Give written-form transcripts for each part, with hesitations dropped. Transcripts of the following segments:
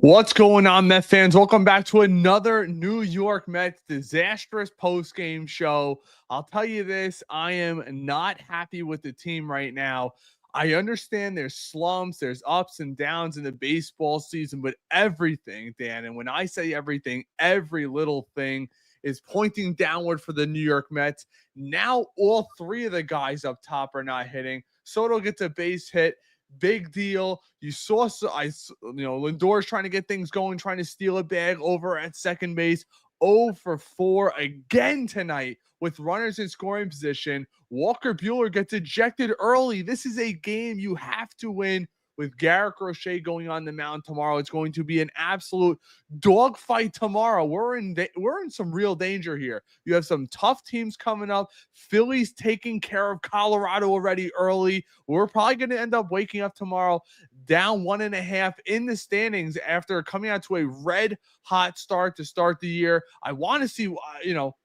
What's going on, Met fans? Welcome back to another New York Mets disastrous post-game show. I'll tell you this, I am not happy with the team right now. I understand there's slumps, there's ups and downs in the baseball season, but everything, Dan, and when I say everything, every little thing is pointing downward for the New York Mets. Now all three of the guys up top are not hitting. Soto gets a base hit. Big deal. You saw, Lindor's trying to get things going, trying to steal a bag over at second base. 0 for 4 again tonight with runners in scoring position. Walker Buehler gets ejected early. This is a game you have to win. With Garrett Crochet going on the mound tomorrow, it's going to be an absolute dogfight tomorrow. We're in some real danger here. You have some tough teams coming up. Philly's taking care of Colorado already early. We're probably going to end up waking up tomorrow down 1.5 in the standings after coming out to a red hot start to start the year. I want to see,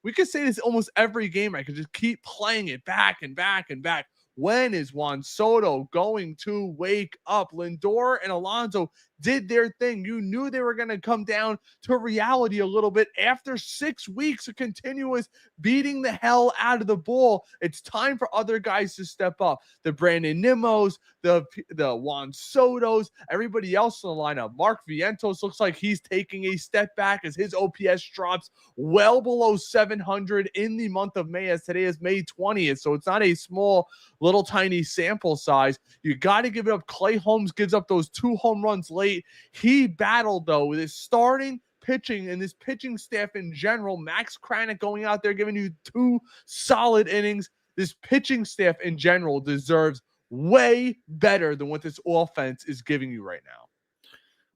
we could say this almost every game. I could just keep playing it back and back and back. When is Juan Soto going to wake up? Lindor and Alonso did their thing. You knew they were going to come down to reality a little bit after 6 weeks of continuous beating the hell out of the ball. It's time for other guys to step up. The Brandon Nimmos, the Juan Sotos, everybody else in the lineup. Mark Vientos looks like he's taking a step back as his OPS drops well below 700 in the month of May, as today is May 20th. So it's not a small, little tiny sample size. You got to give it up. Clay Holmes gives up those 2 home runs late. He battled, though, with his starting pitching and this pitching staff in general. Max Kranick going out there giving you 2 solid innings. This pitching staff in general deserves way better than what this offense is giving you right now.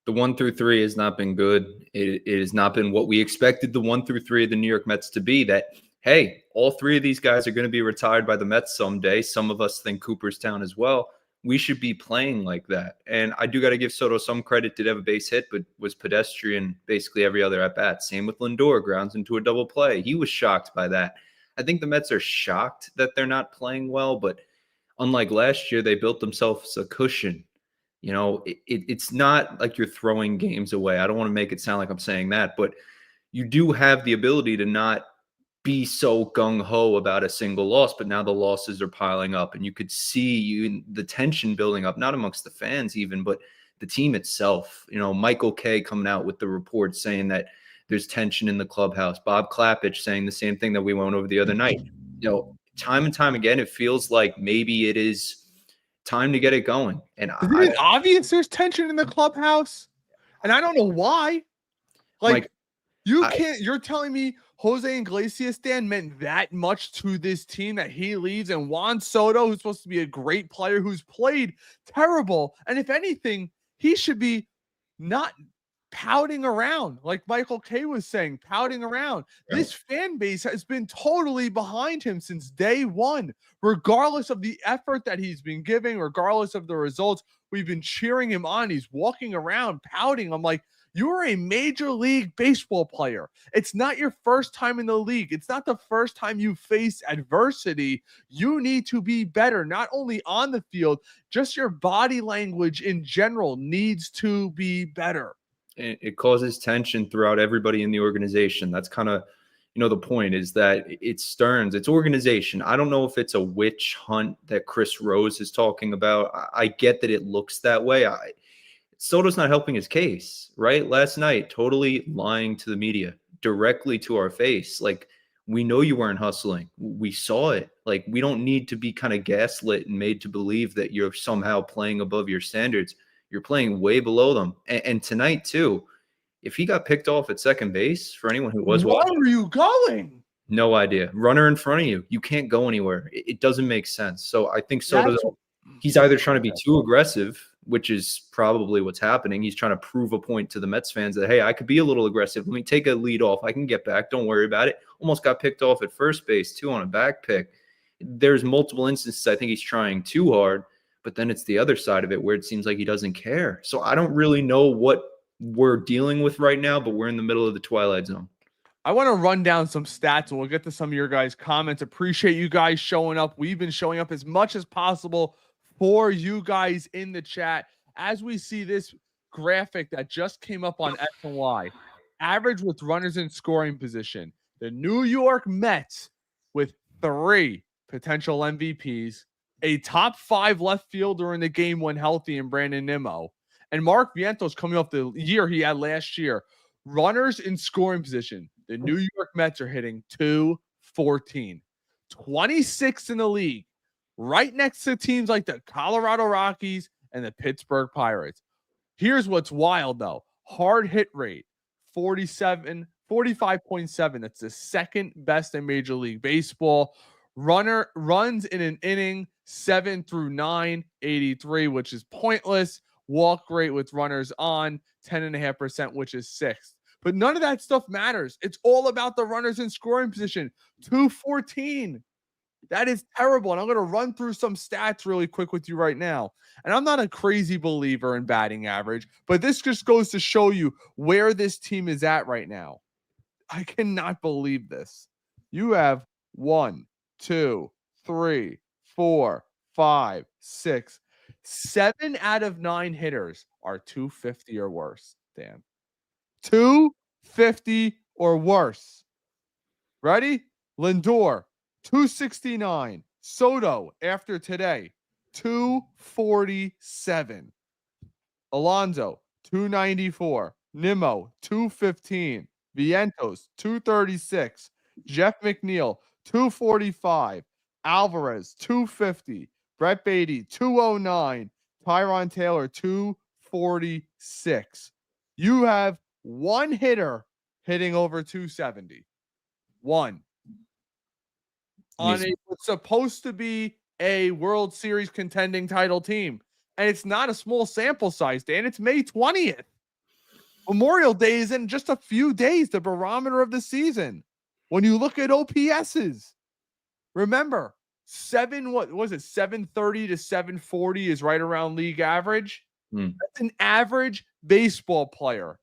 The 1 through 3 has not been good. It has not been what we expected the 1 through 3 of the New York Mets to be. That, hey, all 3 of these guys are going to be retired by the Mets someday. Some of us think Cooperstown as well. We should be playing like that. And I do got to give Soto some credit. Did have a base hit, but was pedestrian basically every other at bat. Same with Lindor, grounds into a double play. He was shocked by that. I think the Mets are shocked that they're not playing well, but unlike last year, they built themselves a cushion. It's not like you're throwing games away. I don't want to make it sound like I'm saying that, but you do have the ability to not be so gung-ho about a single loss, but now the losses are piling up, and you could see the tension building up, not amongst the fans even, but the team itself. Michael Kay coming out with the report saying that there's tension in the clubhouse. Bob Klappich saying the same thing that we went over the other night. Time and time again, it feels like maybe it is time to get it going. And Isn't it obvious there's tension in the clubhouse? And I don't know why. You're telling me Jose Iglesias, Dan, meant that much to this team that he leaves, and Juan Soto, who's supposed to be a great player, who's played terrible, and if anything, he should be not pouting around, like Michael Kay was saying, pouting around. Right. This fan base has been totally behind him since day one, regardless of the effort that he's been giving, regardless of the results. We've been cheering him on. He's walking around pouting. I'm like, you're a Major League Baseball player. It's not your first time in the league. It's not the first time you face adversity. You need to be better, not only on the field, just your body language in general needs to be better. It causes tension throughout everybody in the organization. That's kind of, the point is that it's Stearns, it's organization. I don't know if it's a witch hunt that Chris Rose is talking about. I get that it looks that way. Soto's not helping his case, right? Last night, totally lying to the media directly to our face. Like, we know you weren't hustling. We saw it. Like, we don't need to be kind of gaslit and made to believe that you're somehow playing above your standards. You're playing way below them. And tonight, too, if he got picked off at second base, for anyone who was watching, where are you going? No idea. Runner in front of you. You can't go anywhere. It doesn't make sense. So I think Soto, he's either trying to be too aggressive, which is probably what's happening. He's trying to prove a point to the Mets fans that, hey, I could be a little aggressive. Let me take a lead off. I can get back. Don't worry about it. Almost got picked off at first base, too, on a back pick. There's multiple instances I think he's trying too hard, but then it's the other side of it where it seems like he doesn't care. So I don't really know what we're dealing with right now, but we're in the middle of the twilight zone. I want to run down some stats, and we'll get to some of your guys' comments. Appreciate you guys showing up. We've been showing up as much as possible for you guys in the chat. As we see this graphic that just came up on SNY. Average with runners in scoring position. The New York Mets with 3 potential MVPs, a top 5 left fielder in the game when healthy in Brandon Nimmo, and Mark Vientos coming off the year he had last year. Runners in scoring position. The New York Mets are hitting 214, 26th in the league, right next to teams like the Colorado Rockies and the Pittsburgh Pirates. Here's what's wild though. Hard hit rate, 45.7. That's the second best in Major League Baseball. Runner runs in an inning, 7 through 9, 83, which is pointless. Walk rate with runners on, 10.5%, which is 6th. But none of that stuff matters. It's all about the runners in scoring position. 214. That is terrible. And I'm going to run through some stats really quick with you right now. And I'm not a crazy believer in batting average, but this just goes to show you where this team is at right now. I cannot believe this. You have 1, 2, 3, 4, 5, 6, 7 out of 9 hitters are 250 or worse. Dan, 250 or worse. Ready? Lindor, 269. Soto, after today, 247. Alonso, 294. Nimmo, 215. Vientos, 236. Jeff McNeil, 245. Alvarez, 250. Brett Beatty, 209. Tyron Taylor, 246. You have one hitter hitting over 270. One. On what's supposed to be a World Series contending title team. And it's not a small sample size, Dan. It's May 20th. Memorial Day is in just a few days, the barometer of the season. When you look at OPSs, remember, 730 to 740 is right around league average. That's an average baseball player.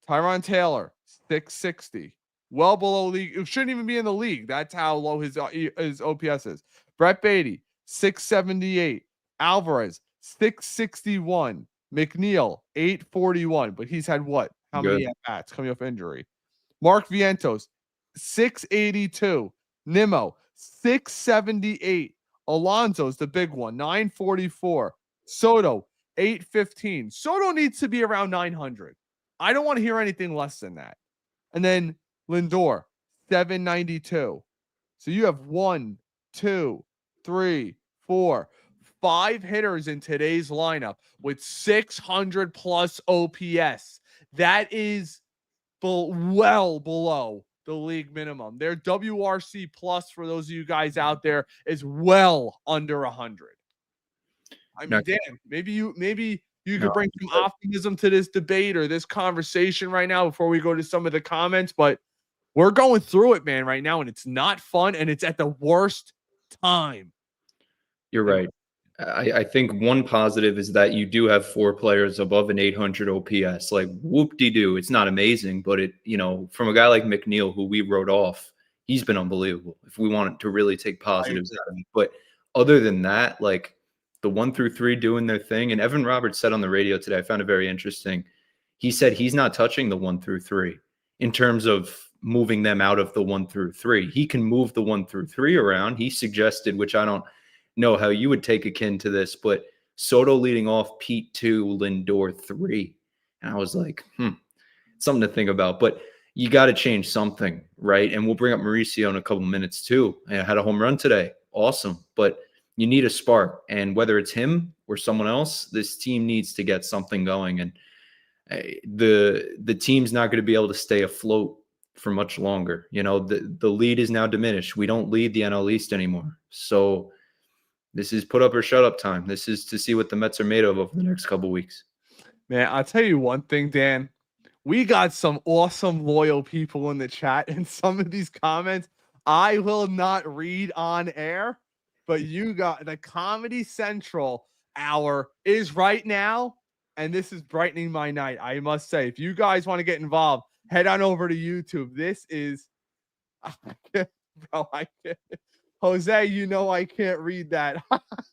Tyron Taylor, 660. Well below league. It shouldn't even be in the league. That's how low his OPS is. Brett Beatty, 678. Alvarez, 661. McNeil, 841. But he's had what? How many at-bats coming off injury? Mark Vientos, 682. Nimmo, 678. Alonso's the big one, 944. Soto, 815. Soto needs to be around 900. I don't want to hear anything less than that. And then Lindor, 792. So you have 1, 2, 3, 4, 5 hitters in today's lineup with 600 plus OPS. That is well below the league minimum. Their WRC plus, for those of you guys out there, is well under 100. I mean, Dan, maybe you could bring some optimism to this debate or this conversation right now before we go to some of the comments, but we're going through it, man, right now, and it's not fun, and it's at the worst time. You're right. I think one positive is that you do have 4 players above an 800 OPS. Like, whoop-de-doo. It's not amazing, but it, from a guy like McNeil, who we wrote off, he's been unbelievable if we want to really take positives out of it. But other than that, like, the 1 through 3 doing their thing. And Evan Roberts said on the radio today, I found it very interesting. He said he's not touching the 1 through 3 in terms of moving them out of the 1 through 3. He can move the 1 through 3 around. He suggested, which I don't know how you would take akin to this, but Soto leading off, Pete 2, Lindor 3. And I was like, something to think about. But you got to change something, right? And we'll bring up Mauricio in a couple minutes too. I had a home run today. Awesome. But you need a spark. And whether it's him or someone else, this team needs to get something going. And the team's not going to be able to stay afloat for much longer. The lead is now diminished. We don't lead the NL East anymore. So this is put up or shut up time. This is to see what the Mets are made of over the next couple weeks. Man, I'll tell you one thing, Dan. We got some awesome, loyal people in the chat, and some of these comments I will not read on air, but you got the Comedy Central hour is right now, and this is brightening my night. I must say, if you guys want to get involved, head on over to YouTube. This is, I can't. Jose, I can't read that.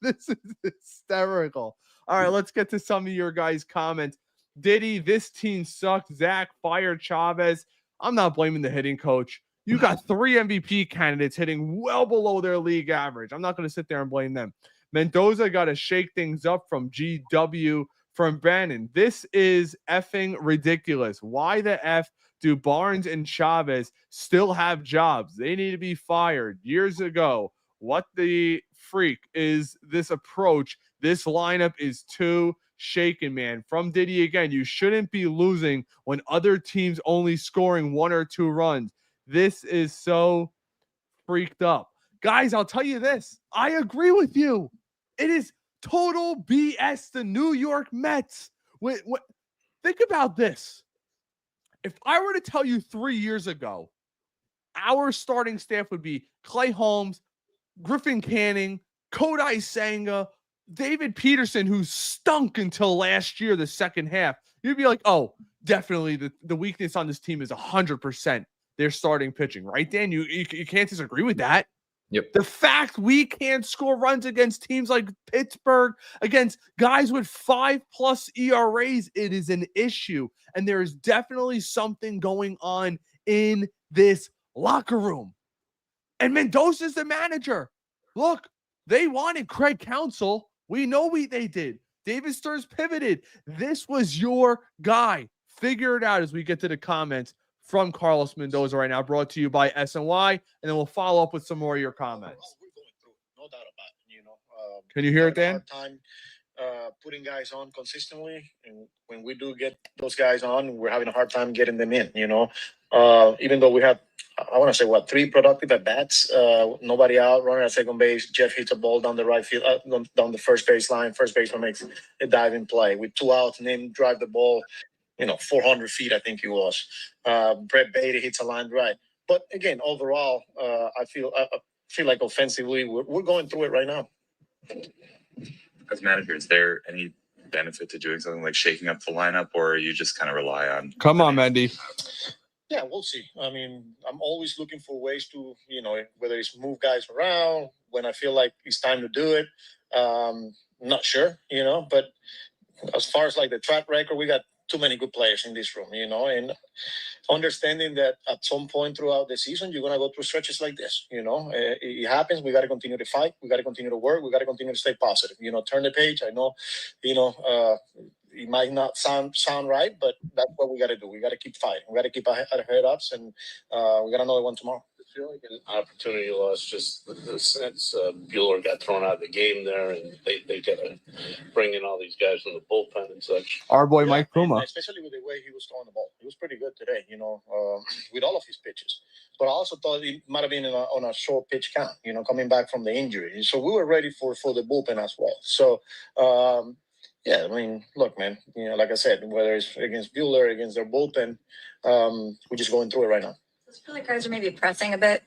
This is hysterical. All right, let's get to some of your guys' comments. Diddy, this team sucked. Zach fired Chavez. I'm not blaming the hitting coach. You got 3 MVP candidates hitting well below their league average. I'm not going to sit there and blame them. Mendoza got to shake things up from GW from Brandon. This is effing ridiculous. Why the F do Barnes and Chavez still have jobs? They need to be fired years ago. What the freak is this approach? This lineup is too shaken, man. From Diddy again, you shouldn't be losing when other teams only scoring 1 or 2 runs. This is so freaked up. Guys, I'll tell you this. I agree with you. It is total BS. The New York Mets. Think about this. If I were to tell you 3 years ago, our starting staff would be Clay Holmes, Griffin Canning, Kodai Senga, David Peterson, who stunk until last year, the second half, you'd be like, oh, definitely the weakness on this team is 100% their starting pitching, right, Dan? You can't disagree with that. Yep. The fact we can't score runs against teams like Pittsburgh, against guys with 5+ ERAs, it is an issue. And there is definitely something going on in this locker room. And Mendoza's the manager. Look, they wanted Craig Counsell. We know they did. David Stearns pivoted. This was your guy. Figure it out as we get to the comments from Carlos Mendoza right now, brought to you by SNY, and then we'll follow up with some more of your comments. We're going through it, no doubt about it. You know, Can you hear it, Dan? hard time putting guys on consistently, and when we do get those guys on, we're having a hard time getting them in. You know, even though we have, I want to say 3 productive at bats, nobody out, runner at second base. Jeff hits a ball down the right field, down the first base line. First baseman makes a diving play with 2 outs, and then drive the ball, 400 feet, I think he was. Brett Beatty hits a line right. But again, overall, I feel like offensively, we're going through it right now. As manager, is there any benefit to doing something like shaking up the lineup, or you just kind of rely on? Come on, Mendy. Yeah, we'll see. I mean, I'm always looking for ways to, whether it's move guys around when I feel like it's time to do it. Not sure, but as far as like the track record, we got too many good players in this room, and understanding that at some point throughout the season, you're going to go through stretches like this, it happens. We got to continue to fight. We got to continue to work. We got to continue to stay positive, turn the page. I know, it might not sound right, but that's what we got to do. We got to keep fighting. We got to keep our head ups, and we got another one tomorrow. I feel like an opportunity loss just since Buehler got thrown out of the game there, and they got to bring in all these guys from the bullpen and such. Our boy Mike Puma. Especially with the way he was throwing the ball. He was pretty good today, with all of his pitches. But I also thought he might have been on a short pitch count, coming back from the injury. So we were ready for the bullpen as well. So, yeah, I mean, look, man, like I said, whether it's against Buehler, against their bullpen, we're just going through it right now. I feel like guys are maybe pressing a bit.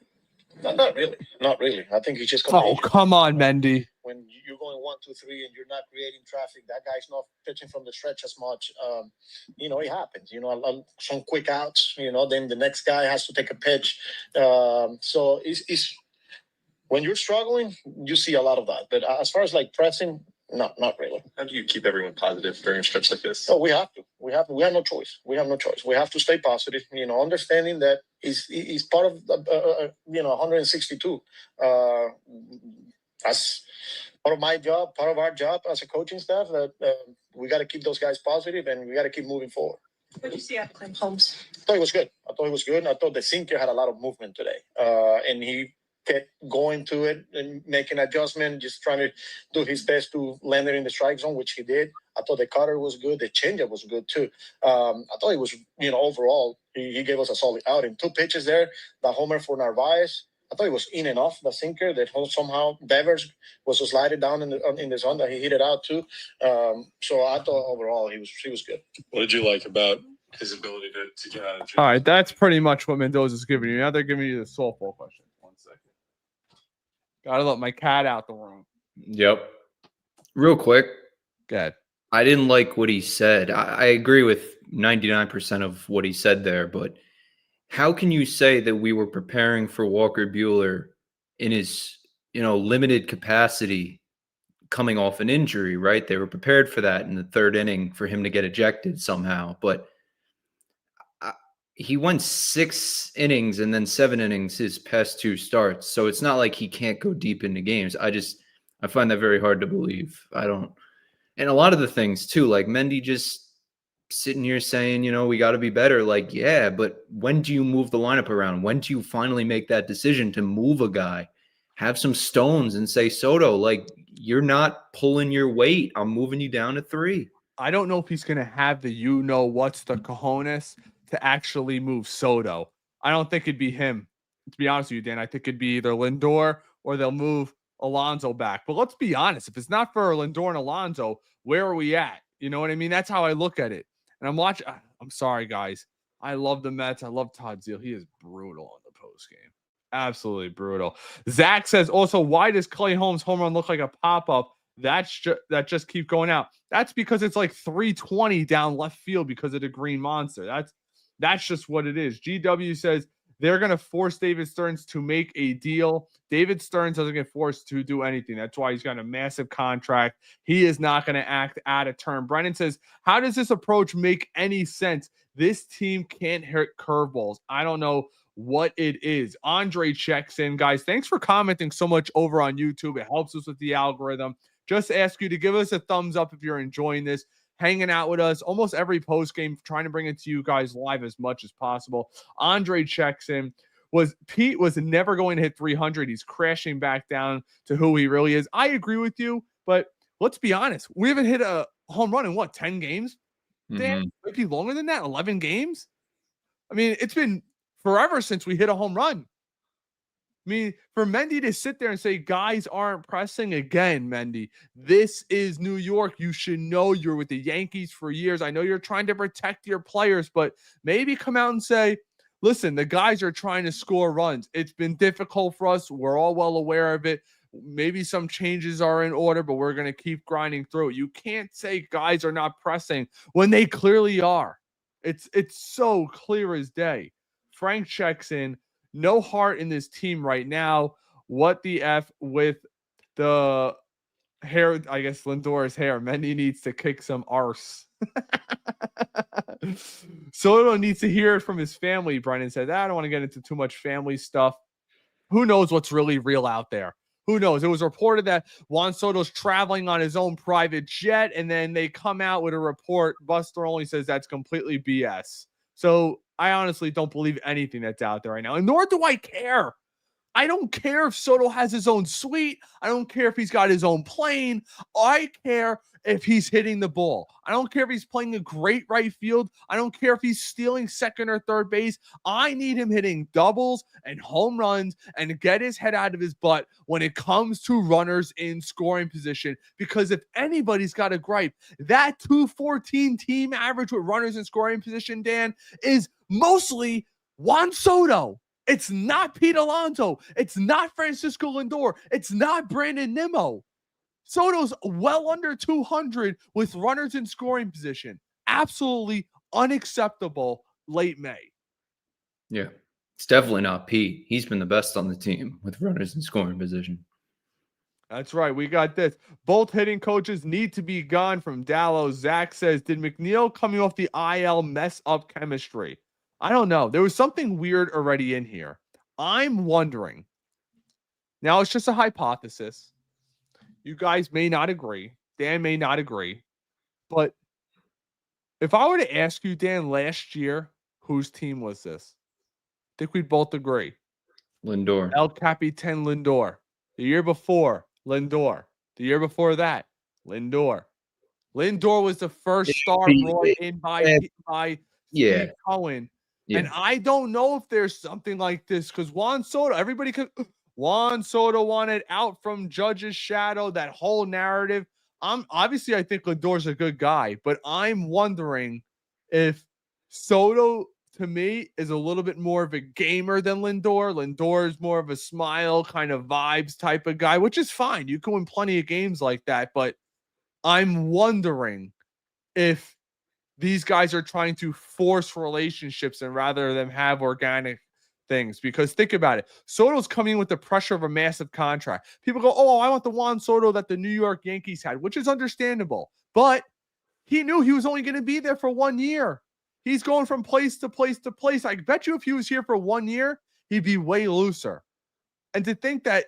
Not really. Not really. I think he just. Oh, come on, Mendy. When you're going 1, 2, 3, and you're not creating traffic, that guy's not pitching from the stretch as much. It happens. Some quick outs. Then the next guy has to take a pitch. So it's when you're struggling, you see a lot of that. But as far as like pressing. No, not really. How do you keep everyone positive during a stretch like this? Oh, we have to. We have no choice. We have to stay positive. Understanding that is part of 162. As part of my job, part of our job as a coaching staff, that we got to keep those guys positive, and we got to keep moving forward. What did you see out of Clay Holmes? I thought it was good. I thought the sinker had a lot of movement today, and he kept going to it and making adjustment, just trying to do his best to land it in the strike zone, which he did. I thought the cutter was good. The changeup was good too. I thought it was, overall, he gave us a solid outing. 2 pitches there, the homer for Narvaez. I thought it was in and off the sinker that somehow Devers was slided down in the zone that he hit it out too. So I thought overall he was good. What did you like about his ability to get out of jail? All right, that's pretty much what Mendoza's giving you. Now they're giving you the softball question. 1 second. Gotta let my cat out the room. Yep. Real quick. Go ahead. I didn't like what he said. I agree with 99% of what he said there, but how can you say that we were preparing for Walker Buehler in his, limited capacity coming off an injury, right? They were prepared for that in the third inning for him to get ejected somehow. But he went 6 innings and then 7 innings his past 2 starts. So it's not like he can't go deep into games. I find that very hard to believe. And a lot of the things too, like Mendy just sitting here saying, we got to be better. Like, yeah, but when do you move the lineup around? When do you finally make that decision to move a guy? Have some stones and say, Soto, like, you're not pulling your weight. I'm moving you down to 3. I don't know if he's going to have the what's the cojones to actually move Soto. I don't think it'd be him. To be honest with you, Dan, I think it'd be either Lindor or they'll move Alonso back. But let's be honest. If it's not for Lindor and Alonso, where are we at? You know what I mean? That's how I look at it. And I'm sorry, guys. I love the Mets. I love Todd Zeile. He is brutal on the post game. Absolutely brutal. Zach says also, why does Clay Holmes' home run look like a pop-up? That just keep going out. That's because it's like 320 down left field because of the green monster. That's just what it is. GW says they're going to force David Stearns to make a deal. David Stearns doesn't get forced to do anything. That's why he's got a massive contract. He is not going to act out of turn. Brennan says, how does this approach make any sense? This team can't hit curveballs. I don't know what it is. Andre checks in. Guys, thanks for commenting so much over on YouTube. It helps us with the algorithm. Just ask you to give us a thumbs up if you're enjoying this, hanging out with us almost every post game, trying to bring it to you guys live as much as possible. Andre checks in. Pete was never going to hit 300. He's crashing back down to who he really is. I agree with you, but let's be honest. We haven't hit a home run in 10 games? Dan, might be longer than that, 11 games? I mean, it's been forever since we hit a home run. I mean, for Mendy to sit there and say guys aren't pressing again, Mendy, this is New York. You should know you're with the Yankees for years. I know you're trying to protect your players, but maybe come out and say, listen, the guys are trying to score runs. It's been difficult for us. We're all well aware of it. Maybe some changes are in order, but we're going to keep grinding through it. You can't say guys are not pressing when they clearly are. It's so clear as day. Frank checks in. No heart in this team right now. What the F with the hair? I guess Lindor's hair. Mendy needs to kick some arse. Soto needs to hear it from his family. Brennan said, I don't want to get into too much family stuff. Who knows what's really real out there? Who knows? It was reported that Juan Soto's traveling on his own private jet, and then they come out with a report. Buster only says that's completely BS. So I honestly don't believe anything that's out there right now, and nor do I care. I don't care if Soto has his own suite. I don't care if he's got his own plane. I care if he's hitting the ball. I don't care if he's playing a great right field. I don't care if he's stealing second or third base. I need him hitting doubles and home runs and get his head out of his butt when it comes to runners in scoring position. Because if anybody's got a gripe, that 214 team average with runners in scoring position, Dan, is mostly Juan Soto. It's not Pete Alonso. It's not Francisco Lindor. It's not Brandon Nimmo. Soto's well under 200 with runners in scoring position. Absolutely unacceptable late May. Yeah, it's definitely not Pete. He's been the best on the team with runners in scoring position. That's right. We got this. Both hitting coaches need to be gone from Dallas. Zach says, did McNeil coming off the IL mess up chemistry? I don't know. There was something weird already in here. I'm wondering. Now, it's just a hypothesis. You guys may not agree. Dan may not agree. But if I were to ask you, Dan, last year, whose team was this? I think we'd both agree. Lindor. El Capitan Lindor. The year before, Lindor. The year before that, Lindor. Lindor was the first star brought in by Steve Cohen. Yeah. And I don't know if there's something like this because Juan Soto, Juan Soto wanted out from Judge's shadow, that whole narrative. Obviously, I think Lindor's a good guy, but I'm wondering if Soto, to me, is a little bit more of a gamer than Lindor. Lindor is more of a smile kind of vibes type of guy, which is fine. You can win plenty of games like that, but I'm wondering if these guys are trying to force relationships and rather than have organic things, because think about it. Soto's coming in with the pressure of a massive contract. People go, oh, I want the Juan Soto that the New York Yankees had, which is understandable. But he knew he was only going to be there for 1 year. He's going from place to place to place. I bet you if he was here for 1 year, he'd be way looser. And to think that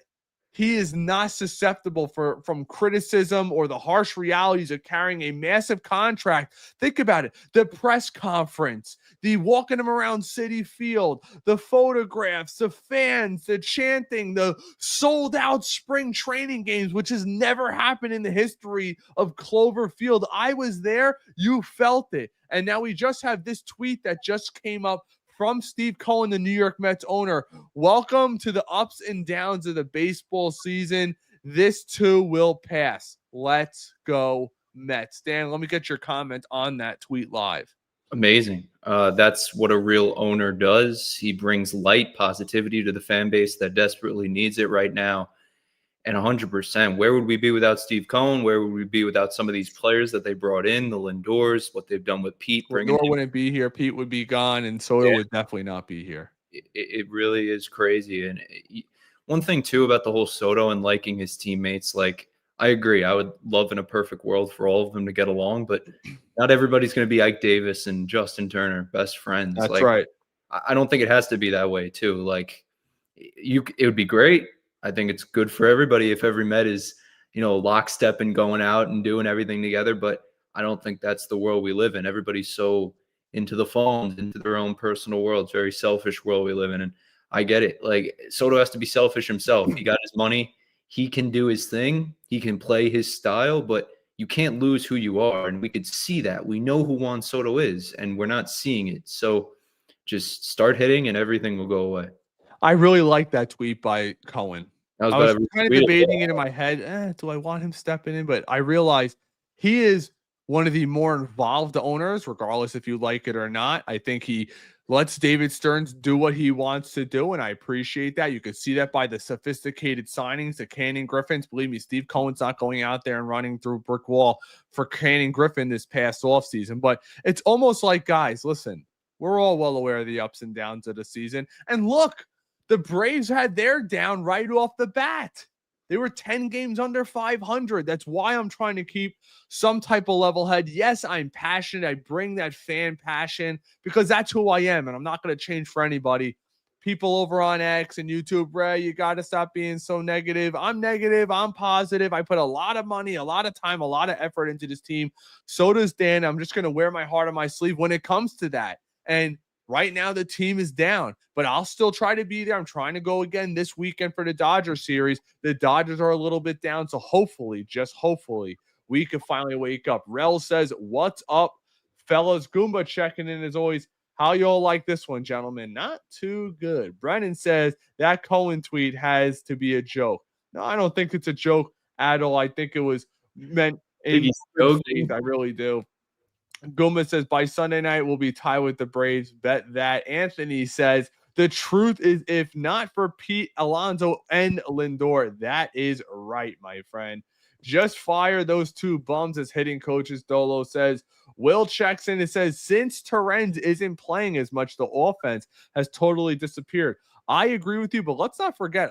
he is not susceptible from criticism or the harsh realities of carrying a massive contract. Think about it. The press conference, the walking him around Citi Field, the photographs, the fans, the chanting, the sold out spring training games, which has never happened in the history of Clover Field. I was there. You felt it. And now we just have this tweet that just came up from Steve Cohen, the New York Mets owner. Welcome to the ups and downs of the baseball season. This too will pass. Let's go Mets. Dan, let me get your comment on that tweet live. Amazing. That's what a real owner does. He brings light, positivity to the fan base that desperately needs it right now. And 100%, where would we be without Steve Cohen? Where would we be without some of these players that they brought in, the Lindors, what they've done with Pete? Lindor wouldn't be here. Pete would be gone, and Soto would definitely not be here. It really is crazy. And one thing, too, about the whole Soto and liking his teammates, like, I agree. I would love in a perfect world for all of them to get along, but not everybody's going to be Ike Davis and Justin Turner, best friends. That's right. I don't think it has to be that way, too. Like, it would be great. I think it's good for everybody if every Met is, lockstep and going out and doing everything together. But I don't think that's the world we live in. Everybody's so into the phones, into their own personal world. It's a very selfish world we live in. And I get it. Like, Soto has to be selfish himself. He got his money. He can do his thing. He can play his style, but you can't lose who you are. And we could see that. We know who Juan Soto is, and we're not seeing it. So just start hitting and everything will go away. I really like that tweet by Cohen. I was kind of debating it in my head. Do I want him stepping in? But I realized he is one of the more involved owners, regardless if you like it or not. I think he lets David Stearns do what he wants to do, and I appreciate that. You could see that by the sophisticated signings, the Canning Griffins. Believe me, Steve Cohen's not going out there and running through a brick wall for Canning Griffin this past offseason. But it's almost like, guys, listen, we're all well aware of the ups and downs of the season. And look, the Braves had their down right off the bat. They were 10 games under 500. That's why I'm trying to keep some type of level head. Yes, I'm passionate. I bring that fan passion because that's who I am, and I'm not going to change for anybody. People over on X and YouTube, Ray, you got to stop being so negative. I'm negative. I'm positive. I put a lot of money, a lot of time, a lot of effort into this team. So does Dan. I'm just going to wear my heart on my sleeve when it comes to that. And right now, the team is down, but I'll still try to be there. I'm trying to go again this weekend for the Dodgers series. The Dodgers are a little bit down, so hopefully, just hopefully, we can finally wake up. Rel says, what's up, fellas? Goomba checking in as always. How y'all like this one, gentlemen? Not too good. Brennan says, that Cohen tweet has to be a joke. No, I don't think it's a joke at all. I think it was meant in good faith. I really do. Guma says, by Sunday night, we'll be tied with the Braves. Bet that. Anthony says, the truth is, if not for Pete Alonso and Lindor, that is right, my friend. Just fire those two bums as hitting coaches, Dolo says. Will checks in and says, since Terrence isn't playing as much, the offense has totally disappeared. I agree with you, but let's not forget,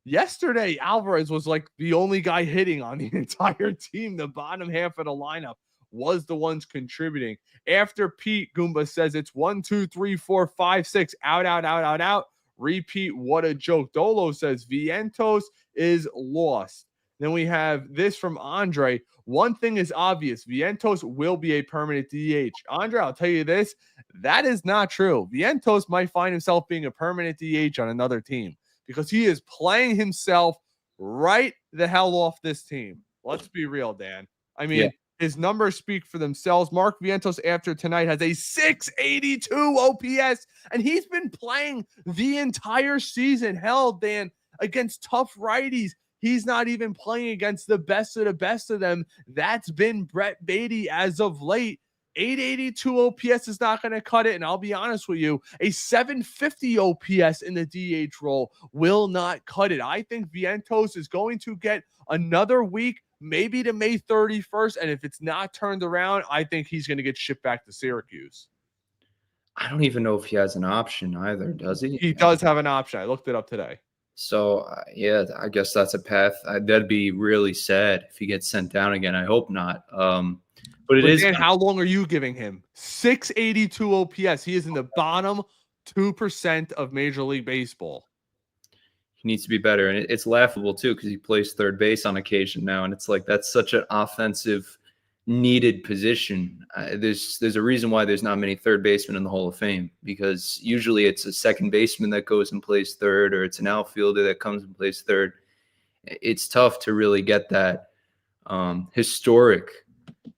yesterday, Alvarez was like the only guy hitting on the entire team. The bottom half of the lineup was the ones contributing. After Pete, Goomba says it's 1, 2, 3, 4, 5, 6. Out. Repeat, what a joke. Dolo says Vientos is lost. Then we have this from Andre. One thing is obvious. Vientos will be a permanent DH. Andre, I'll tell you this. That is not true. Vientos might find himself being a permanent DH on another team because he is playing himself right the hell off this team. Let's be real, Dan. I mean, his numbers speak for themselves. Mark Vientos after tonight has a 682 OPS, and he's been playing the entire season. Hell, Dan, against tough righties. He's not even playing against the best of them. That's been Brett Beatty as of late. 882 OPS is not going to cut it. And I'll be honest with you, a 750 OPS in the DH role will not cut it. I think Vientos is going to get another week, maybe to May 31st. And if it's not turned around, I think he's going to get shipped back to Syracuse. I don't even know if he has an option either, does he? He does have an option. I looked it up today. So, yeah, I guess that's a path. That'd be really sad if he gets sent down again. I hope not. But it is. Dan, how long are you giving him? 682 OPS. He is in the bottom 2% of Major League Baseball. He needs to be better. And it's laughable, too, because he plays third base on occasion now. And it's like that's such an offensive needed position. There's a reason why there's not many third basemen in the Hall of Fame, because usually it's a second baseman that goes and plays third, or it's an outfielder that comes and plays third. It's tough to really get that historic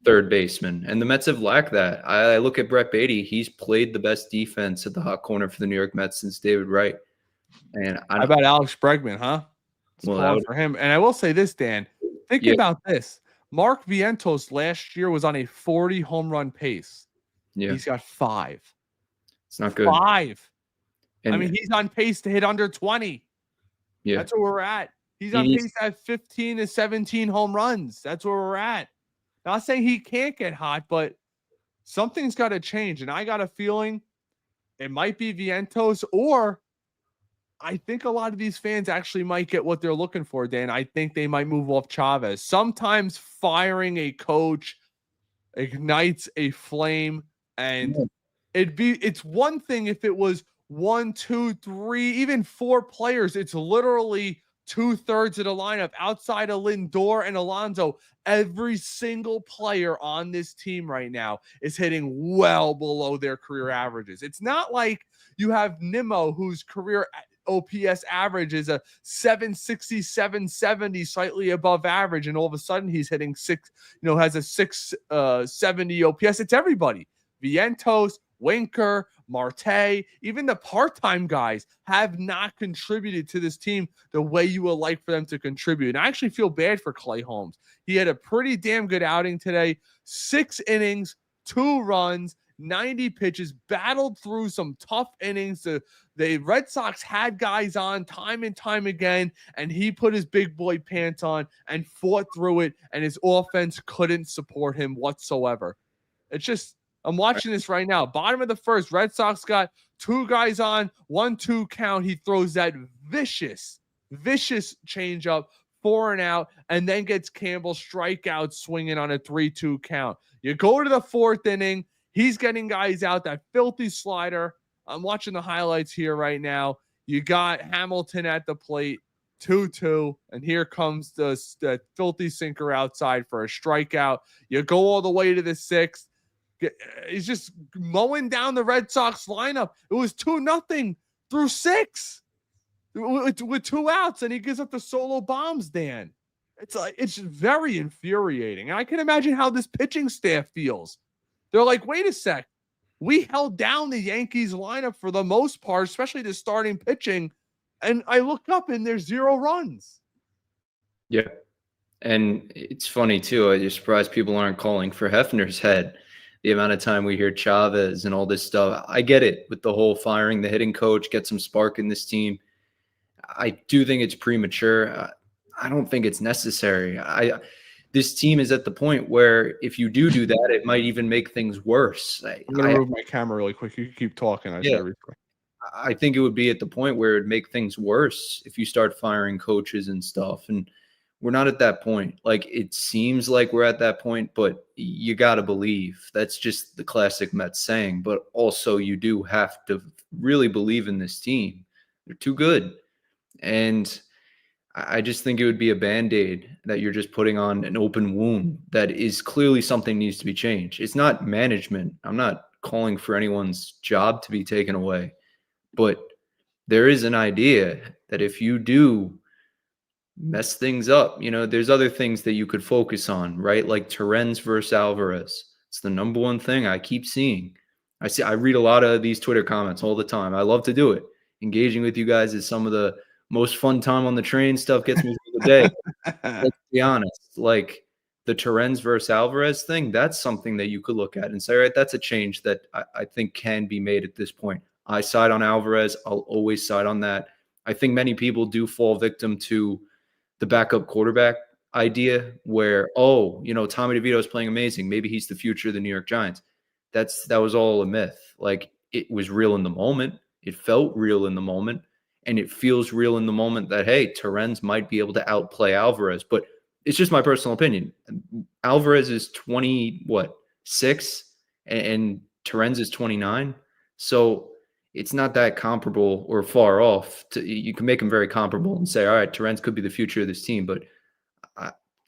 third baseman, and the Mets have lacked that. I look at Brett Beatty; he's played the best defense at the hot corner for the New York Mets since David Wright. And how about Alex Bregman, huh? Well, for him. And I will say this, Dan. Think about this. Mark Vientos last year was on a 40 home run pace. Yeah. He's got 5. It's not good. 5. And I mean, he's on pace to hit under 20. Yeah. That's where we're at. He's on pace to have 15 to 17 home runs. That's where we're at. Not saying he can't get hot, but something's got to change. And I got a feeling it might be Vientos, or I think a lot of these fans actually might get what they're looking for, Dan. I think they might move off Chavez. Sometimes firing a coach ignites a flame, and it's one thing if it was 1, 2, 3, even 4 players. It's literally 2/3 of the lineup outside of Lindor and Alonso. Every single player on this team right now is hitting well below their career averages. It's not like you have Nimmo, whose career OPS average is a 760, 770, slightly above average, and all of a sudden he's hitting has a 670 OPS. It's everybody. Vientos, Winker, Marte, even the part-time guys have not contributed to this team the way you would like for them to contribute. And I actually feel bad for Clay Holmes. He had a pretty damn good outing today. 6 innings, 2 runs, 90 pitches, battled through some tough innings. The Red Sox had guys on time and time again, and he put his big boy pants on and fought through it, and his offense couldn't support him whatsoever. It's just, I'm watching this right now. Bottom of the first, Red Sox got 2 guys on, 1-2 count. He throws that vicious changeup, 4 and out, and then gets Campbell strikeout swinging on a 3-2 count. You go to the 4th inning, he's getting guys out, that filthy slider. I'm watching the highlights here right now. You got Hamilton at the plate, 2-2, and here comes the filthy sinker outside for a strikeout. You go all the way to the 6th. He's just mowing down the Red Sox lineup. It was 2-0 through 6 with 2 outs, and he gives up the solo bombs, Dan. It's very infuriating. And I can imagine how this pitching staff feels. They're like, wait a sec. We held down the Yankees lineup for the most part, especially the starting pitching. And I look up and there's 0 runs. Yeah. And it's funny too. I'm surprised people aren't calling for Hefner's head. The amount of time we hear Chavez and all this stuff. I get it with the whole firing the hitting coach, get some spark in this team. I do think it's premature. I don't think it's necessary. This team is at the point where if you do that, it might even make things worse. I'm going to move my camera really quick. You can keep talking. I think it would be at the point where it'd make things worse if you start firing coaches and stuff. And we're not at that point. Like, it seems like we're at that point, but you got to believe. That's just the classic Mets saying. But also you do have to really believe in this team. They're too good. And I just think it would be a Band-Aid that you're just putting on an open wound that is clearly something needs to be changed. It's not management. I'm not calling for anyone's job to be taken away. But there is an idea that if you do mess things up, there's other things that you could focus on, right? Like Terrence versus Alvarez. It's the number one thing I keep seeing. I read a lot of these Twitter comments all the time. I love to do it. Engaging with you guys is some of the most fun time on the train. Stuff gets me through the day. Let's be honest. Like the Terrence versus Alvarez thing, that's something that you could look at and say, all right, that's a change that I think can be made at this point. I side on Alvarez. I'll always side on that. I think many people do fall victim to the backup quarterback idea where, Tommy DeVito is playing amazing. Maybe he's the future of the New York Giants. That was all a myth. Like, it was real in the moment. It felt real in the moment. And it feels real in the moment that, hey, Torrens might be able to outplay Alvarez. But it's just my personal opinion. Alvarez is 6, and Torrens is 29. So it's not that comparable or far off. You can make them very comparable and say, all right, Torrens could be the future of this team, but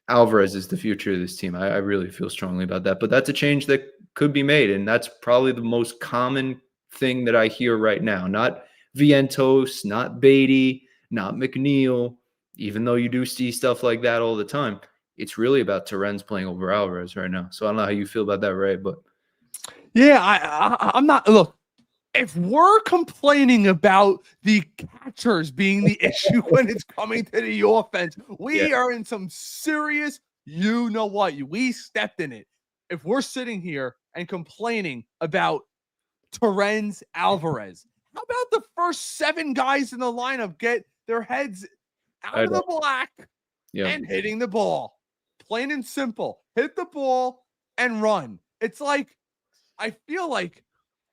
Alvarez is the future of this team. I really feel strongly about that. But that's a change that could be made, and that's probably the most common thing that I hear right now. Not Vientos, not Beatty, not McNeil, even though you do see stuff like that all the time. It's really about Torrens playing over Alvarez right now. So I don't know how you feel about that, Ray, but yeah, I'm not. Look, if we're complaining about the catchers being the issue when it's coming to the offense, we are in some serious, you know what, we stepped in it. If we're sitting here and complaining about Torrens, Alvarez, how about the first 7 guys in the lineup get their heads out of the black and hitting the ball? Plain and simple. Hit the ball and run. It's like, I feel like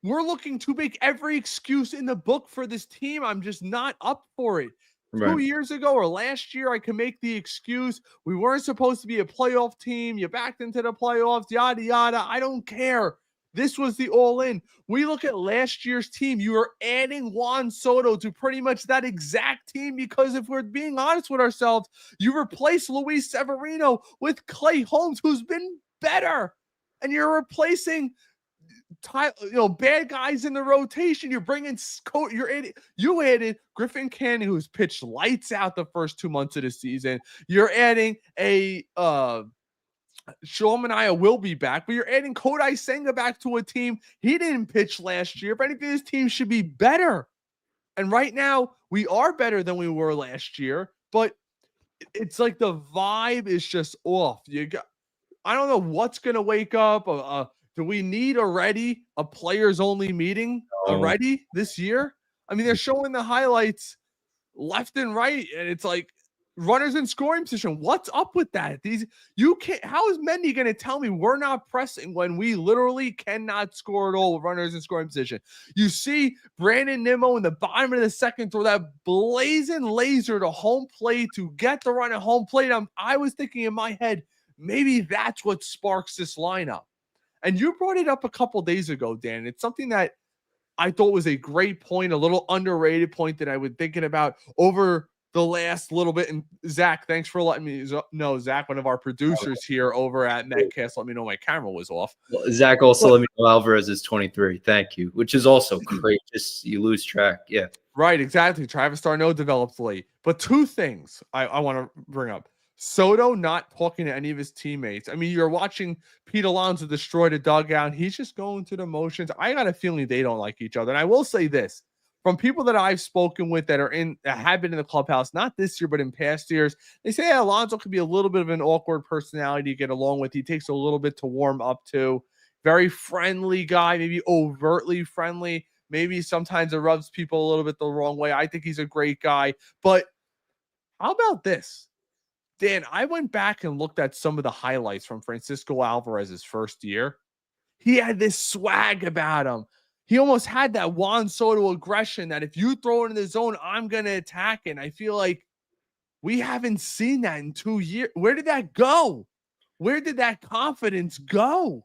we're looking to make every excuse in the book for this team. I'm just not up for it. Right. 2 years ago or last year, I can make the excuse we weren't supposed to be a playoff team. You backed into the playoffs, yada, yada. I don't care. This was the all-in. We look at last year's team. You are adding Juan Soto to pretty much that exact team because if we're being honest with ourselves, you replace Luis Severino with Clay Holmes, who's been better. And you're replacing bad guys in the rotation. You're bringing you added Griffin Canning, who's pitched lights out the first 2 months of the season. You're adding a Sean Manaea will be back, but you're adding Kodai Senga back to a team he didn't pitch last year. If anything, this team should be better. And right now, we are better than we were last year, but it's like the vibe is just off. I don't know what's going to wake up. Do we need already a players only meeting already this year? I mean, they're showing the highlights left and right, and it's like runners in scoring position. What's up with that? You can't. How is Mendy going to tell me we're not pressing when we literally cannot score at all with runners in scoring position? You see Brandon Nimmo in the bottom of the second throw that blazing laser to home plate to get the run at home plate. I was thinking in my head, maybe that's what sparks this lineup. And you brought it up a couple days ago, Dan. It's something that I thought was a great point, a little underrated point that I was thinking about over the last little bit. And Zach, thanks for letting me know. Zach, one of our producers here over at Metcast, let me know my camera was off. Well, Zach also let me know Alvarez is 23. Thank you, which is also great. Just you lose track. Yeah. Right, exactly. Travis d'Arnaud developed late. But 2 things I want to bring up. Soto not talking to any of his teammates. I mean, you're watching Pete Alonso destroy the dugout. He's just going through the motions. I got a feeling they don't like each other. And I will say this, from people that I've spoken with that have been in the clubhouse, not this year, but in past years, they say Alonso could be a little bit of an awkward personality to get along with. He takes a little bit to warm up to. Very friendly guy, maybe overtly friendly. Maybe sometimes it rubs people a little bit the wrong way. I think he's a great guy. But how about this? Dan, I went back and looked at some of the highlights from Francisco Alvarez's first year. He had this swag about him. He almost had that Juan Soto aggression that if you throw it in the zone, I'm going to attack it. And I feel like we haven't seen that in 2 years. Where did that go? Where did that confidence go?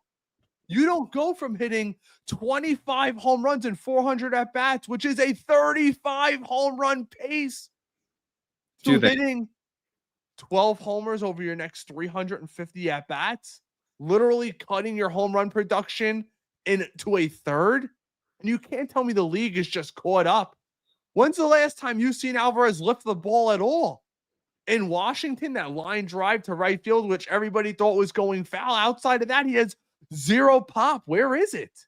You don't go from hitting 25 home runs and 400 at-bats, which is a 35 home run pace, to hitting 12 homers over your next 350 at-bats, literally cutting your home run production into a third. And you can't tell me the league is just caught up. When's the last time you've seen Alvarez lift the ball at all? In Washington, that line drive to right field, which everybody thought was going foul. Outside of that, he has 0 pop. Where is it?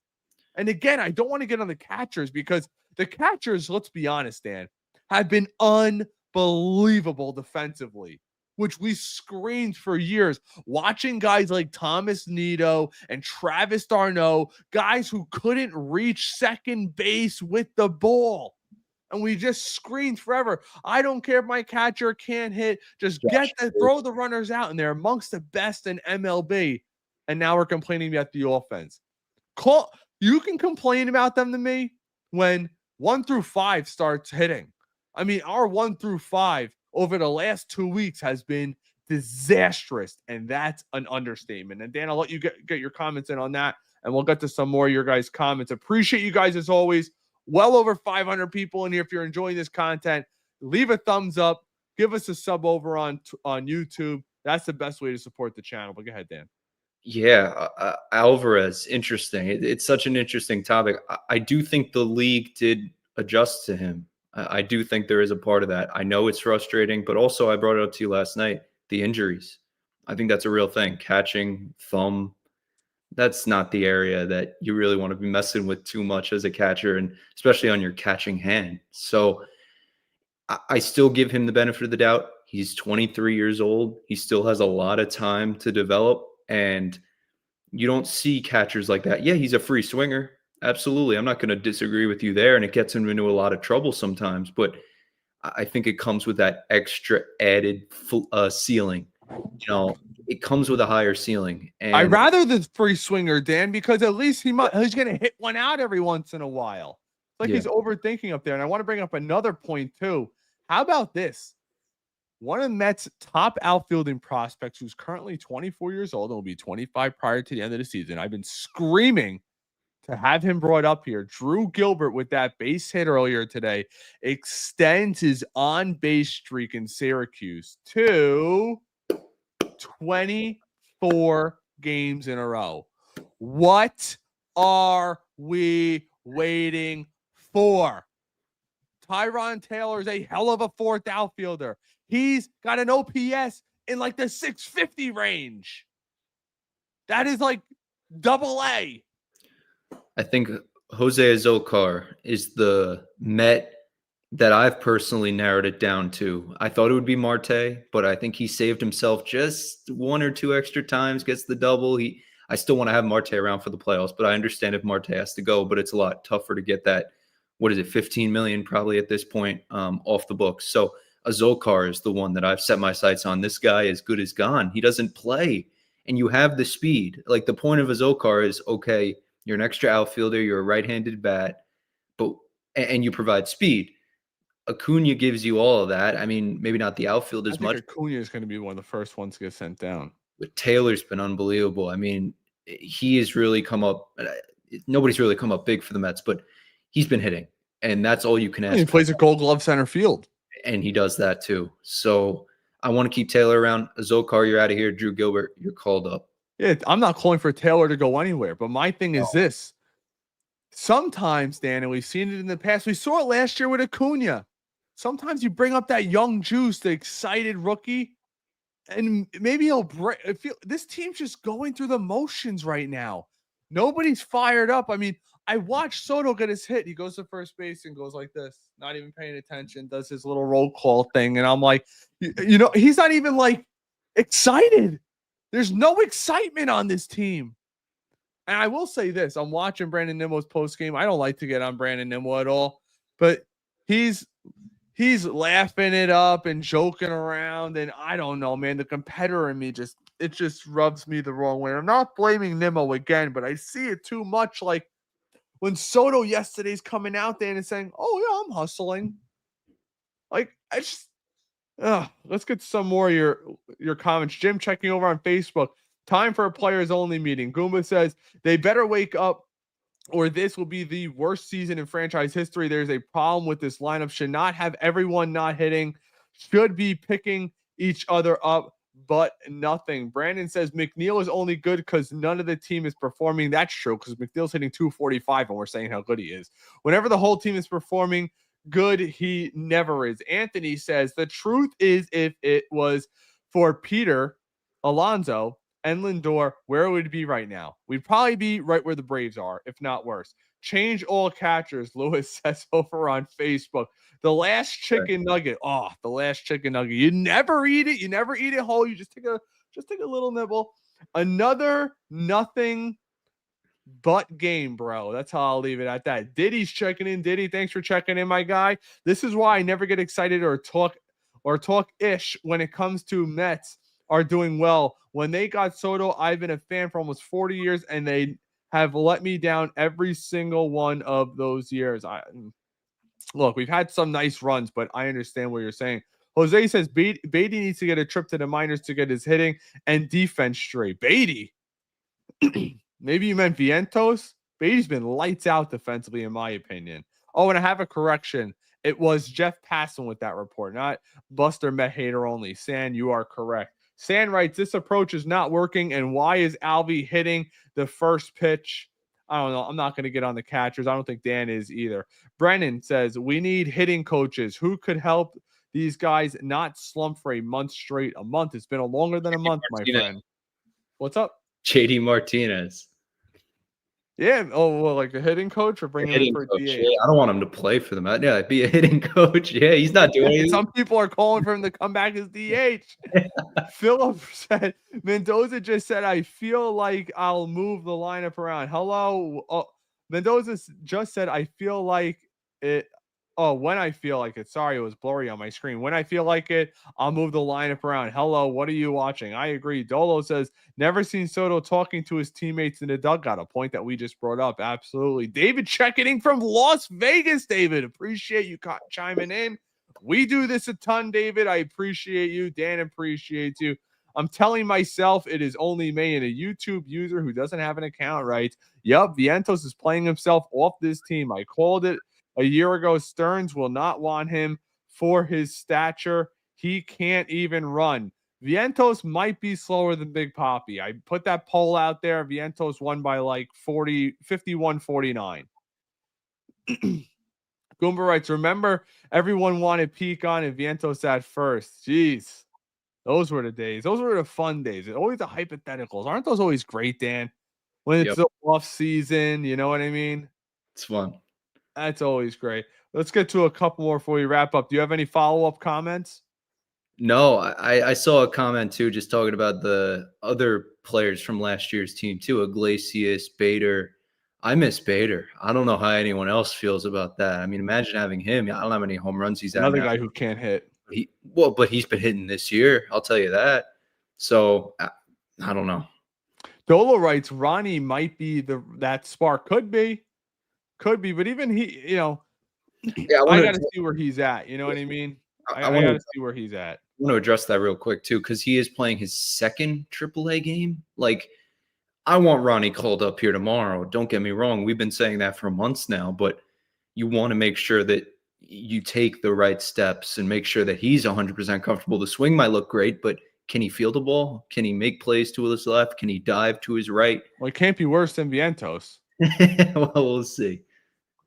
And again, I don't want to get on the catchers because the catchers, let's be honest, Dan, have been unbelievable defensively, which we screened for years, watching guys like Thomas Nido and Travis d'Arnaud, guys who couldn't reach second base with the ball. And we just screened forever. I don't care if my catcher can't hit. Just throw the runners out. And they're amongst the best in MLB. And now we're complaining about the offense. You can complain about them to me when 1 through 5 starts hitting. I mean, our 1 through 5 over the last 2 weeks has been disastrous, and that's an understatement. And Dan, I'll let you get your comments in on that, and we'll get to some more of your guys' comments. Appreciate you guys as always. Well over 500 people in here. If you're enjoying this content, leave a thumbs up. Give us a sub over on YouTube. That's the best way to support the channel. But go ahead, Dan. Yeah, Alvarez, interesting. It's such an interesting topic. I do think the league did adjust to him. I do think there is a part of that. I know it's frustrating, but also I brought it up to you last night, the injuries. I think that's a real thing. Catching, thumb, that's not the area that you really want to be messing with too much as a catcher, and especially on your catching hand. So I still give him the benefit of the doubt. He's 23 years old. He still has a lot of time to develop. And you don't see catchers like that. Yeah, he's a free swinger. Absolutely. I'm not going to disagree with you there. And it gets him into a lot of trouble sometimes. But I think it comes with that extra added ceiling. You know, it comes with a higher ceiling. And I'd rather the free swinger, Dan, because at least he's going to hit one out every once in a while. It's like he's overthinking up there. And I want to bring up another point, too. How about this? One of the Mets' top outfielding prospects, who's currently 24 years old and will be 25 prior to the end of the season. I've been screaming to have him brought up here. Drew Gilbert, with that base hit earlier today, extends his on-base streak in Syracuse to 24 games in a row. What are we waiting for? Tyron Taylor is a hell of a fourth outfielder. He's got an OPS in like the 650 range. That is like AA. I think Jose Azocar is the Met that I've personally narrowed it down to. I thought it would be Marte, but I think he saved himself just 1 or 2 extra times, gets the double. I still want to have Marte around for the playoffs, but I understand if Marte has to go, but it's a lot tougher to get that, what is it, 15 million probably at this point off the books. So Azocar is the one that I've set my sights on. This guy is good as gone. He doesn't play, and you have the speed. Like, the point of Azocar is, okay, you're an extra outfielder, you're a right-handed bat, and you provide speed. Acuna gives you all of that. I mean, maybe not the outfield as much. Acuna is going to be one of the first ones to get sent down. But Taylor's been unbelievable. I mean, he has really come up. Nobody's really come up big for the Mets, but he's been hitting, and that's all you can ask. He plays a Gold Glove center field. And he does that too. So I want to keep Taylor around. Azocar, you're out of here. Drew Gilbert, you're called up. Yeah, I'm not calling for Taylor to go anywhere, but my thing is this. Sometimes, Dan, and we've seen it in the past, we saw it last year with Acuna. Sometimes you bring up that young juice, the excited rookie, and maybe he'll break. This team's just going through the motions right now. Nobody's fired up. I mean, I watched Soto get his hit. He goes to first base and goes like this, not even paying attention, does his little roll call thing. And I'm like, you know, he's not even like excited. There's no excitement on this team. And I will say this, I'm watching Brandon Nimmo's post game. I don't like to get on Brandon Nimmo at all, but he's laughing it up and joking around. And I don't know, man, the competitor in me just rubs me the wrong way. I'm not blaming Nimmo again, but I see it too much. Like when Soto yesterday's coming out there and saying, "Oh yeah, I'm hustling." Like let's get some more of your comments. Jim checking over on Facebook. Time for a players only meeting. Goomba says they better wake up, or this will be the worst season in franchise history. There's a problem with this lineup. Should not have everyone not hitting. Should be picking each other up, but nothing. Brandon says McNeil is only good because none of the team is performing. That's true, because McNeil's hitting 245 and we're saying how good he is. Whenever the whole team is performing good, he never is. Anthony says the truth is, if it was for Peter Alonso and Lindor, where would it be right now? We'd probably be right where the Braves are, if not worse. Change all catchers, Lewis says over on Facebook. The last chicken nugget. Oh, the last chicken nugget. You never eat it. You never eat it whole. You just take a little nibble. Another nothing but game, bro. That's how I'll leave it at that. Diddy's checking in. Diddy, thanks for checking in, my guy. This is why I never get excited or talk ish when it comes to Mets are doing well. When they got Soto, I've been a fan for almost 40 years, and they have let me down every single one of those years. Look, we've had some nice runs, but I understand what you're saying. Jose says Beatty needs to get a trip to the minors to get his hitting and defense straight. Beatty, maybe you meant Vientos. Beatty's been lights out defensively, in my opinion. Oh, and I have a correction. It was Jeff Passan with that report, not Buster Met Hater only. San, you are correct. San writes, this approach is not working, and why is Alvy hitting the first pitch? I don't know. I'm not going to get on the catchers. I don't think Dan is either. Brennan says, we need hitting coaches. Who could help these guys not slump for a month straight? A month. It's been longer than a month, my friend. What's up? JD Martinez. Yeah. Oh, well, like a hitting coach or bring him in for a DH? Yeah, I don't want him to play for them. Yeah, be a hitting coach. Yeah, he's not doing anything. Some people are calling for him to come back as DH. Philip said, Mendoza just said, I feel like I'll move the lineup around. Hello. Oh, Mendoza just said, I feel like it. Oh, when I feel like it. Sorry, it was blurry on my screen. When I feel like it, I'll move the lineup around. Hello, what are you watching? I agree. Dolo says, never seen Soto talking to his teammates in the dugout. A point that we just brought up. Absolutely. David checking from Las Vegas, David. Appreciate you chiming in. We do this a ton, David. I appreciate you. Dan appreciates you. I'm telling myself it is only me and a YouTube user who doesn't have an account, right? Yup, Vientos is playing himself off this team. I called it a year ago. Stearns will not want him for his stature. He can't even run. Vientos might be slower than Big Papi. I put that poll out there. Vientos won by like 51-49. Goomba writes, remember, everyone wanted Pecan and Vientos at first. Jeez. Those were the days. Those were the fun days. It's always the hypotheticals. Aren't those always great, Dan? When it's the off season, you know what I mean? It's fun. That's always great. Let's get to a couple more before we wrap up. Do you have any follow-up comments? No, I saw a comment too, just talking about the other players from last year's team too. Iglesias, Bader. I miss Bader. I don't know how anyone else feels about that. I mean, imagine having him. I don't know how many home runs he's had. Another guy who can't hit. But he's been hitting this year. I'll tell you that. So I don't know. Dolo writes, Ronnie might be that spark. Could be, but even he, you know, I got to see where he's at. You know what I mean? I got to see where he's at. I want to address that real quick too, because he is playing his second AAA game. Like, I want Ronnie called up here tomorrow. Don't get me wrong. We've been saying that for months now, but you want to make sure that you take the right steps and make sure that he's 100% comfortable. The swing might look great, but can he field the ball? Can he make plays to his left? Can he dive to his right? Well, it can't be worse than Vientos. Well, we'll see.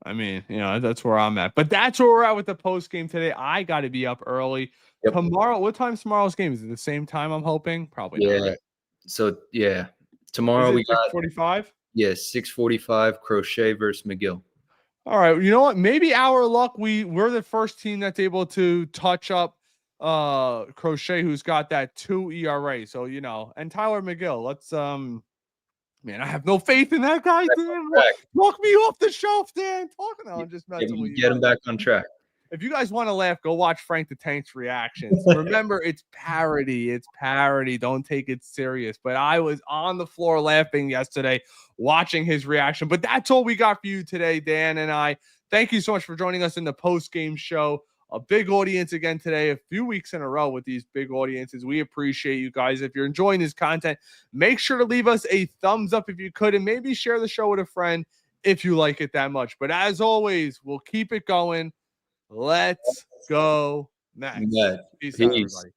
I mean, you know, that's where I'm at. But that's where we're at with the post game today. I got to be up early. Yep. Tomorrow, what time's tomorrow's game? Is it the same time I'm hoping? Probably not. Right? So, yeah. Tomorrow we got 6:45? Yeah, 6:45, Crochet versus McGill. All right. You know what? Maybe our luck, we're the first team that's able to touch up Crochet, who's got that 2 ERA. So, you know, and Tyler McGill. Let's man, I have no faith in that guy. Dan. Talk me off the shelf, Dan. I'm just messing with you. Get him back on track. If you guys want to laugh, go watch Frank the Tank's reactions. Remember, it's parody. It's parody. Don't take it serious. But I was on the floor laughing yesterday watching his reaction. But that's all we got for you today, Dan and I. Thank you so much for joining us in the post-game show. A big audience again today, a few weeks in a row with these big audiences. We appreciate you guys. If you're enjoying this content, make sure to leave us a thumbs up if you could, and maybe share the show with a friend if you like it that much. But as always, we'll keep it going. Let's go Mets. Peace out, everybody.